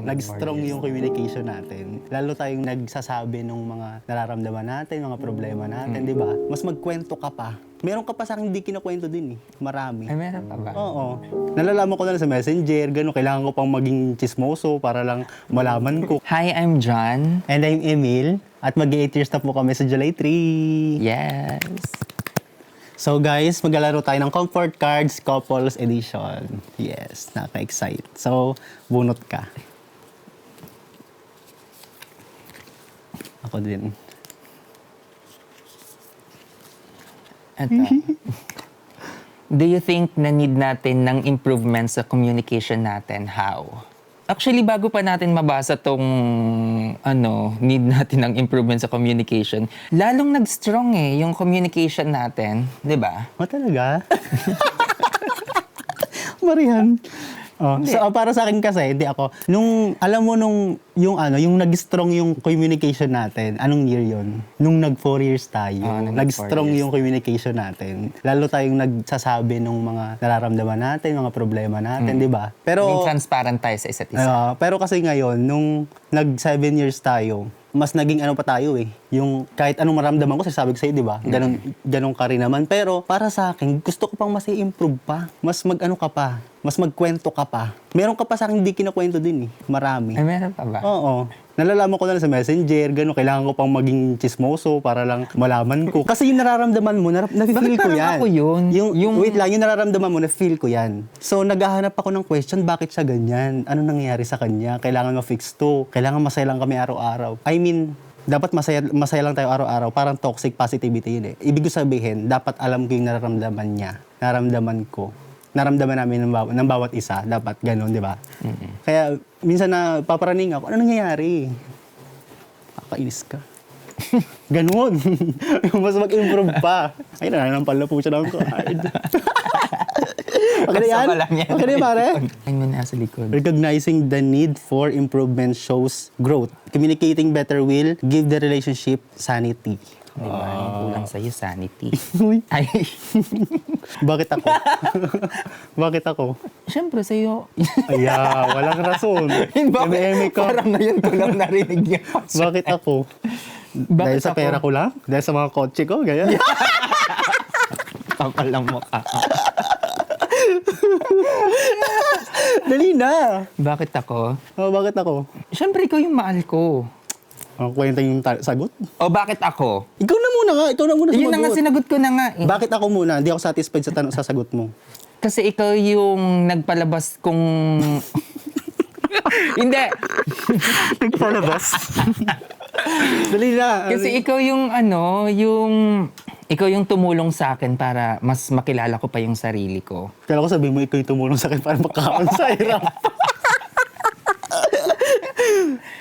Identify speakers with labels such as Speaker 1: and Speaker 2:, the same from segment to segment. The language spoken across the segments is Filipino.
Speaker 1: nag-strong yung communication natin. Lalo tayong nagsasabi ng mga nararamdaman natin, mga problema natin, di ba? Mas magkwento ka pa. Meron ka pa sa akin hindi kinukwento din eh. Marami.
Speaker 2: Ay, meron pa ba?
Speaker 1: Oo. Nalalaman ko na lang sa messenger, gano'n. Kailangan ko pang maging chismoso para lang malaman ko.
Speaker 2: Hi, I'm John.
Speaker 1: And I'm Emil. At mag-8 years na po kami sa July 3.
Speaker 2: Yes.
Speaker 1: So guys, maglalaro tayo ng Comfort Cards Couples Edition. Yes, naka-excite. So, bunot ka. Ako din.
Speaker 2: Ito. Do you think na need natin ng improvement sa communication natin? How? Actually, bago pa natin mabasa tong need natin ng improvement sa communication, lalong nag-strong yung communication natin, di ba?
Speaker 1: Talaga? Marihan. So, para sa akin kasi, hindi ako. Alam mo yung nag-strong yung communication natin, anong year yon? Nung nag 4 years tayo, nag-strong yung communication natin. Lalo tayong nagsasabi ng mga nararamdaman natin, mga problema natin, di ba? Pero,
Speaker 2: Naging transparent tayo sa isa't isa.
Speaker 1: pero kasi ngayon, nung nag 7 years tayo, mas naging pa tayo eh. Yung kahit anong maramdaman ko, sasabi ko sa'yo, di ba? Ganun ka rin naman. Pero para sa akin, gusto ko pang mas i-improve pa. Mas ka pa. Mas magkwento ka pa. Meron ka pa sa akin hindi kinakwento din eh. Marami.
Speaker 2: Ay, meron pa ba?
Speaker 1: Oo. Nalalaman ko na lang sa messenger, gano'n. Kailangan ko pang maging chismoso para lang malaman ko. Kasi yung nararamdaman mo, nafe-feel ko yan.
Speaker 2: Ako yun?
Speaker 1: Wait lang, yung nararamdaman mo, na-feel ko yan. So, naghahanap ako ng question, bakit siya ganyan? Ano nangyayari sa kanya? Kailangan ma-fix to. Kailangan masaya lang kami araw-araw. I mean, dapat masaya lang tayo araw-araw. Parang toxic positivity yun eh. Ibig ko sabihin, dapat alam ko yung nararamdaman niya. Nararamdaman ko. Naramdaman namin ng bawat isa. Dapat ganun, di ba? Mm-hmm. Kaya, minsan na paparaning ako, ano nangyayari? Nakakainis ka. Ganun. Mas mag-improve pa. Ay, nananampal na po siya ng card. Okay na yan? Okay na yan, pare?
Speaker 2: Ay, mo na sa likod.
Speaker 1: Recognizing the need for improvement shows growth. Communicating better will give the relationship sanity.
Speaker 2: Diba? Yung kulang sa'yo, sanity.
Speaker 1: Uy.
Speaker 2: Ay.
Speaker 1: Bakit ako? Bakit ako?
Speaker 2: Siyempre, sa'yo.
Speaker 1: Walang rason. Eme ka.
Speaker 2: Parang ngayon ko lang narinig niya.
Speaker 1: Bakit ako? Dahil sa pera ko lang? Dahil sa mga kotse ko? Gaya?
Speaker 2: Kapal lang mukha.
Speaker 1: Dali na.
Speaker 2: Bakit ako?
Speaker 1: Bakit ako?
Speaker 2: Siyempre, ikaw yung mahal ko.
Speaker 1: Kwenta yung sagot?
Speaker 2: O bakit ako?
Speaker 1: Ikaw na muna nga. Ikaw na muna sumagot.
Speaker 2: Yun na nga, sinagot ko na nga eh.
Speaker 1: Bakit ako muna? Hindi ako satisfied sa sagot mo.
Speaker 2: Kasi ikaw yung nagpalabas kung... Hindi.
Speaker 1: Nagpalabas? Dali na.
Speaker 2: Kasi ikaw yung ikaw yung tumulong sa akin para mas makilala ko pa yung sarili ko.
Speaker 1: Kala ko sabihin mo, ikaw yung tumulong sa akin para makaon sa hirap.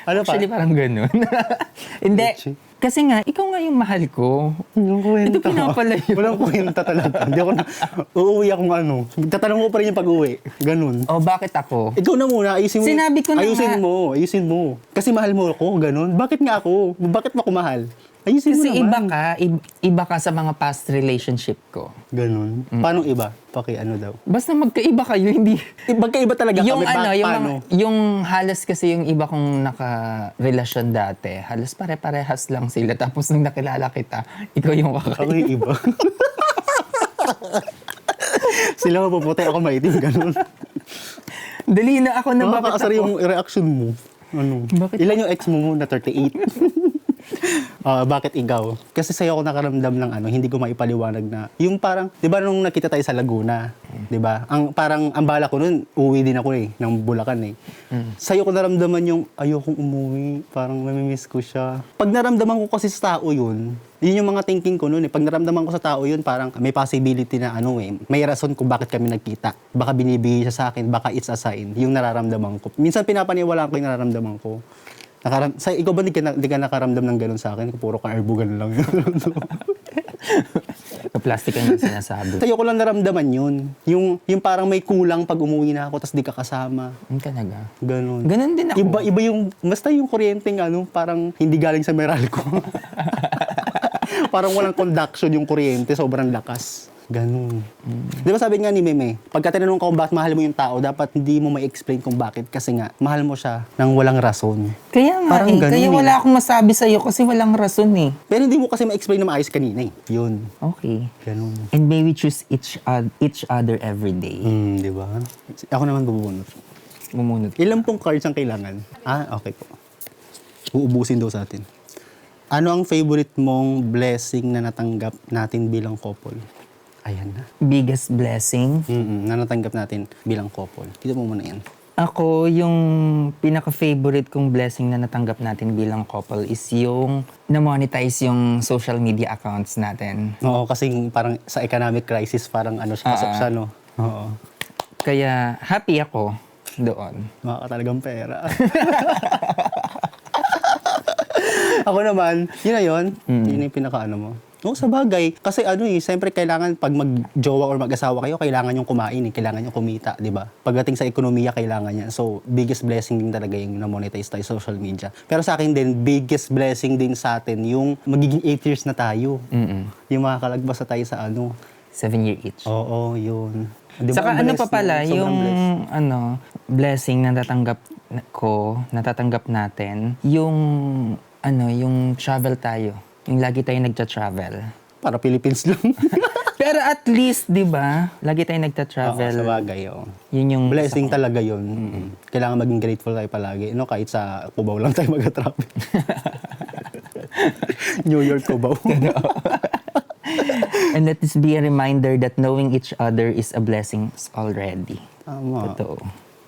Speaker 1: Ano pa?
Speaker 2: Actually, parang ganun. Hindi. Kasi nga, ikaw nga yung mahal ko.
Speaker 1: Walang kwenta.
Speaker 2: Ito pinapalayo.
Speaker 1: Walang kwenta talaga. Hindi ako uuwi akong Tatanong ko pa rin yung pag-uwi. Ganun.
Speaker 2: O, bakit ako?
Speaker 1: Ikaw na muna, ayusin mo.
Speaker 2: Sinabi ko na
Speaker 1: ayusin
Speaker 2: nga.
Speaker 1: Ayusin mo. Kasi mahal mo ako, ganun. Bakit nga ako? Bakit mo ako mahal? Ayusin
Speaker 2: Kasi
Speaker 1: mo naman.
Speaker 2: iba ka sa mga past relationship ko.
Speaker 1: Ganun. Paano iba? Daw?
Speaker 2: Basta magkaiba kayo, hindi...
Speaker 1: Magkaiba talaga
Speaker 2: Yung
Speaker 1: kami.
Speaker 2: paano? Yung halos kasi yung iba kong naka-relasyon dati, halos pare-parehas lang sila. Tapos nung nakilala kita, ikaw yung kakaiba.
Speaker 1: Ako yung iba. Sila mapuputi, ako maitim, ganun.
Speaker 2: Dali na ako na bakit
Speaker 1: Makakaasar
Speaker 2: ako.
Speaker 1: yung reaction mo.
Speaker 2: Bakit
Speaker 1: Ilan yung ex mo na 38? Bakit ikaw? Kasi sa'yo ako nakaramdam ng hindi ko maipaliwanag na, yung parang, di ba nung nakita tayo sa Laguna, di ba? Parang, ang bala ko nun, uwi din ako ng Bulacan eh. Sa'yo ko naramdaman yung, ayokong umuwi, parang mamimiss ko siya. Pag naramdaman ko kasi sa tao yun yung mga thinking ko noon eh. Pag naramdaman ko sa tao yun, parang may possibility na may rason kung bakit kami nagkita. Baka binibigay siya sa akin, baka it's a sign, yung nararamdaman ko. Minsan pinapaniwalaan ko yung nararamdaman ko. Ikaw ba di ka nakaramdam ng gano'n sa akin? Puro ka-arbugan lang yun.
Speaker 2: Plastic yung sinasabi.
Speaker 1: Sa'yo ko lang naramdaman yun. Yung parang may kulang pag umuwi na ako, tapos di ka kasama.
Speaker 2: Talaga?
Speaker 1: Ganon.
Speaker 2: Ganon din ako.
Speaker 1: Iba yung, basta yung kuryenteng parang hindi galing sa Meralco. Parang walang conduction yung kuryente, sobrang lakas. Ganun. Di ba sabi nga ni Meme, pagka tinanong ka kung bakit mahal mo yung tao, dapat hindi mo ma-explain kung bakit. Kasi nga, mahal mo siya nang walang rason.
Speaker 2: Kaya nga
Speaker 1: Parang
Speaker 2: eh,
Speaker 1: ganun
Speaker 2: kaya
Speaker 1: eh.
Speaker 2: wala akong masabi sa'yo kasi walang rason eh.
Speaker 1: Pero hindi mo kasi ma-explain na maayos kanina eh. Yun.
Speaker 2: Okay.
Speaker 1: Ganun.
Speaker 2: And may we choose each other every day.
Speaker 1: Di ba? Ako naman bubunot.
Speaker 2: Bumunot.
Speaker 1: Ilan pong cards ang kailangan? Okay po. Uubusin daw sa atin. Ano ang favorite mong blessing na natanggap natin bilang couple? Ayan na.
Speaker 2: Biggest blessing.
Speaker 1: Na natanggap natin bilang couple. Dito mo muna yan.
Speaker 2: Ako, yung pinaka-favorite kong blessing na natanggap natin bilang couple is yung na-monetize yung social media accounts natin.
Speaker 1: Oo, kasi parang sa economic crisis, parang ano siya, pasok siya, no? Oo.
Speaker 2: Kaya happy ako doon.
Speaker 1: Maka talagang pera. Ako naman, yun na yun. Yun yung pinaka-ano mo. Oo, sa bagay. Kasi siyempre kailangan pag mag-jowa or mag-asawa kayo, kailangan yung kumain, kailangan yung kumita, di ba? Pagdating sa ekonomiya, kailangan yan. So, biggest blessing din talaga yung na-monetize tayo social media. Pero sa akin din, biggest blessing din sa atin yung magiging 8 years na tayo. Yung makakalagpas na tayo sa
Speaker 2: 7-year each.
Speaker 1: Oo, yun. Di ba,
Speaker 2: Saka
Speaker 1: ang
Speaker 2: ano
Speaker 1: bless
Speaker 2: pa pala,
Speaker 1: na, sobrang
Speaker 2: yung
Speaker 1: bless.
Speaker 2: blessing na natatanggap natin, yung travel tayo. Yung lagi tayo nagta-travel.
Speaker 1: Para Philippines lang.
Speaker 2: Pero at least, di ba, lagi tayo
Speaker 1: Oo,
Speaker 2: nagta-travel.
Speaker 1: sa bagay, oo.
Speaker 2: Yun yung
Speaker 1: Blessing talaga yun. Kailangan maging grateful tayo palagi. Kahit sa Cubao lang tayo mag-travel. New York, Cubao.
Speaker 2: And let this be a reminder that knowing each other is a blessing already.
Speaker 1: Tama.
Speaker 2: Totoo.